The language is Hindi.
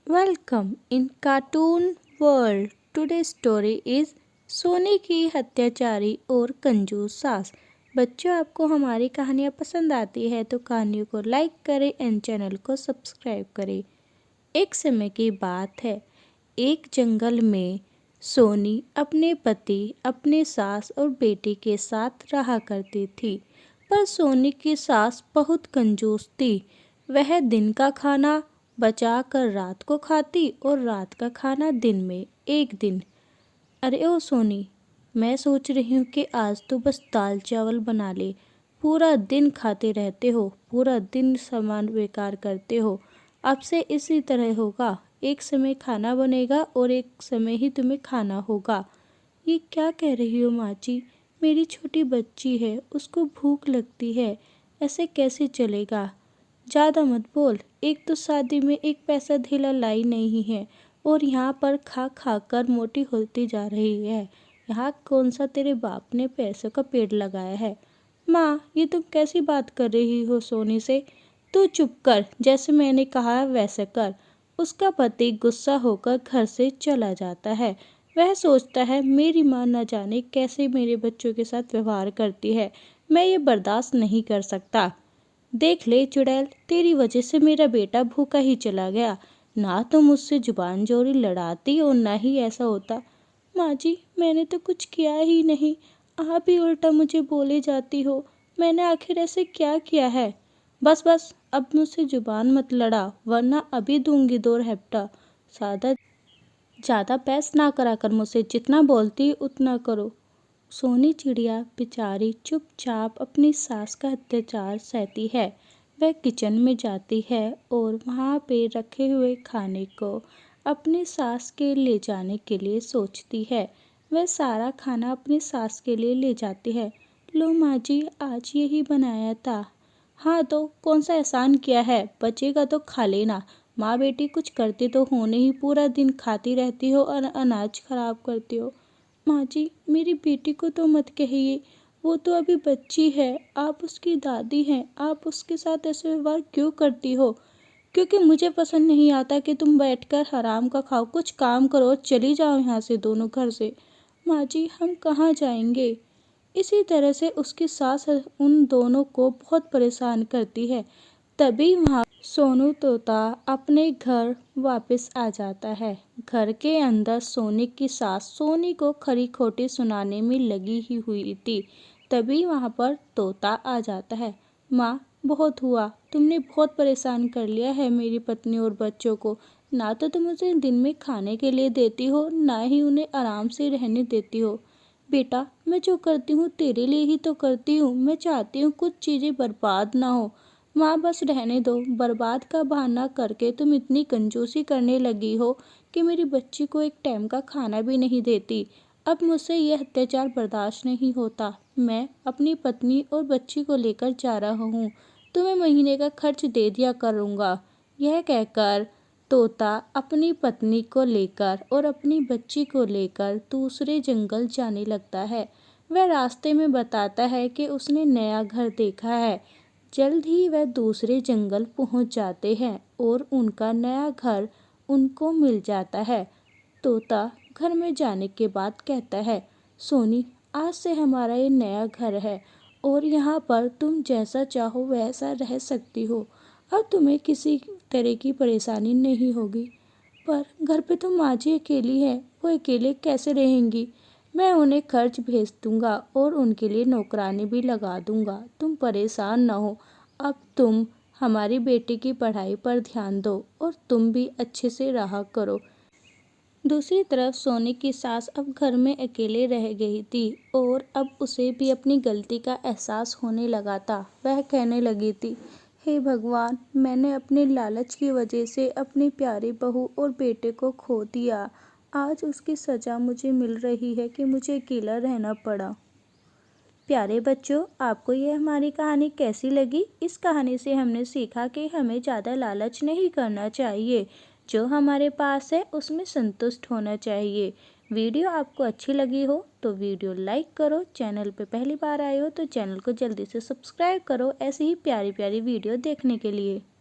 Welcome in Cartoon World. Today's story is Soni की हत्याचारी और कंजूस सास। बच्चों, आपको हमारी कहानियाँ पसंद आती है तो कहानियों को लाइक करें एंड चैनल को सब्सक्राइब करें। एक समय की बात है, एक जंगल में सोनी अपने पति, अपने सास और बेटी के साथ रहा करती थी। पर सोनी की सास बहुत कंजूस थी। वह दिन का खाना बचा कर रात को खाती और रात का खाना दिन में। एक दिन, अरे ओ सोनी, मैं सोच रही हूँ कि आज तो बस दाल चावल बना ले। पूरा दिन खाते रहते हो, पूरा दिन सामान बेकार करते हो। अब से इसी तरह होगा, एक समय खाना बनेगा और एक समय ही तुम्हें खाना होगा। ये क्या कह रही हो माँ जी? मेरी छोटी बच्ची है, उसको भूख लगती है, ऐसे कैसे चलेगा? ज़्यादा मत बोल। एक तो शादी में एक पैसा धेला लाई नहीं है और यहाँ पर खा खा कर मोटी होती जा रही है। यहाँ कौन सा तेरे बाप ने पैसों का पेड़ लगाया है? माँ, ये तुम कैसी बात कर रही हो सोनी से? तू चुप कर, जैसे मैंने कहा वैसे कर। उसका पति गुस्सा होकर घर से चला जाता है। वह सोचता है, मेरी माँ न जाने कैसे मेरे बच्चों के साथ व्यवहार करती है, मैं ये बर्दाश्त नहीं कर सकता। देख ले चुड़ैल, तेरी वजह से मेरा बेटा भूखा ही चला गया। ना तो मुझसे जुबान जोरी लड़ाती और ना ही ऐसा होता। माँ जी, मैंने तो कुछ किया ही नहीं, आप ही उल्टा मुझे बोले जाती हो। मैंने आखिर ऐसे क्या किया है? बस बस, अब मुझसे जुबान मत लड़ा, वरना अभी दूंगी दो रैप्टा। सादा ज़्यादा बहस ना करा कर मुझसे, जितना बोलती उतना करो। सोनी चिड़िया बेचारी चुपचाप अपनी सास का अत्याचार सहती है। वह किचन में जाती है और वहाँ पे रखे हुए खाने को अपनी सास के ले जाने के लिए सोचती है। वह सारा खाना अपनी सास के लिए ले जाती है। लो माँ जी, आज यही बनाया था। हाँ तो कौन सा एहसान किया है, बचेगा तो खा लेना। माँ बेटी कुछ करती तो हो नहीं, पूरा दिन खाती रहती हो और अनाज खराब करती हो। माँ जी, मेरी बेटी को तो मत कहिए, वो तो अभी बच्ची है, आप उसकी दादी हैं, आप उसके साथ ऐसे व्यवहार क्यों करती हो? क्योंकि मुझे पसंद नहीं आता कि तुम बैठकर हराम का खाओ। कुछ काम करो और चली जाओ यहाँ से, दोनों घर से। माँ जी, हम कहाँ जाएंगे? इसी तरह से उसकी सास उन दोनों को बहुत परेशान करती है। तभी वहाँ सोनू तोता अपने घर वापस आ जाता है। घर के अंदर सोनी की सास सोनी को खरी खोटी सुनाने में लगी ही हुई थी। तभी वहाँ पर तोता आ जाता है। माँ, बहुत हुआ, तुमने बहुत परेशान कर लिया है मेरी पत्नी और बच्चों को। ना तो तुम उसे दिन में खाने के लिए देती हो, ना ही उन्हें आराम से रहने देती हो। बेटा, मैं जो करती हूँ तेरे लिए ही तो करती हूँ। मैं चाहती हूँ कुछ चीज़ें बर्बाद ना हो। माँ, बस रहने दो। बर्बाद का बहाना करके तुम इतनी कंजूसी करने लगी हो कि मेरी बच्ची को एक टाइम का खाना भी नहीं देती। अब मुझसे यह अत्याचार बर्दाश्त नहीं होता। मैं अपनी पत्नी और बच्ची को लेकर जा रहा हूँ। तुम्हें महीने का खर्च दे दिया करूँगा। यह कहकर तोता अपनी पत्नी को लेकर और अपनी बच्ची को लेकर दूसरे जंगल जाने लगता है। वह रास्ते में बताता है कि उसने नया घर देखा है। जल्द ही वह दूसरे जंगल पहुंच जाते हैं और उनका नया घर उनको मिल जाता है। तोता घर में जाने के बाद कहता है, सोनी, आज से हमारा ये नया घर है और यहाँ पर तुम जैसा चाहो वैसा रह सकती हो। अब तुम्हें किसी तरह की परेशानी नहीं होगी। पर घर पे तो माँ जी अकेली है, वो अकेले कैसे रहेंगी? मैं उन्हें खर्च भेज दूंगा और उनके लिए नौकरानी भी लगा दूंगा। तुम परेशान ना हो। अब तुम हमारी बेटी की पढ़ाई पर ध्यान दो और तुम भी अच्छे से रहा करो। दूसरी तरफ सोनी की सास अब घर में अकेले रह गई थी और अब उसे भी अपनी गलती का एहसास होने लगा था। वह कहने लगी थी, हे भगवान, मैंने अपने लालच की वजह से अपनी प्यारी बहू और बेटे को खो दिया। आज उसकी सज़ा मुझे मिल रही है कि मुझे अकेला रहना पड़ा। प्यारे बच्चों, आपको ये हमारी कहानी कैसी लगी? इस कहानी से हमने सीखा कि हमें ज़्यादा लालच नहीं करना चाहिए। जो हमारे पास है उसमें संतुष्ट होना चाहिए। वीडियो आपको अच्छी लगी हो तो वीडियो लाइक करो। चैनल पे पहली बार आए हो तो चैनल को जल्दी से सब्सक्राइब करो ऐसी ही प्यारी प्यारी वीडियो देखने के लिए।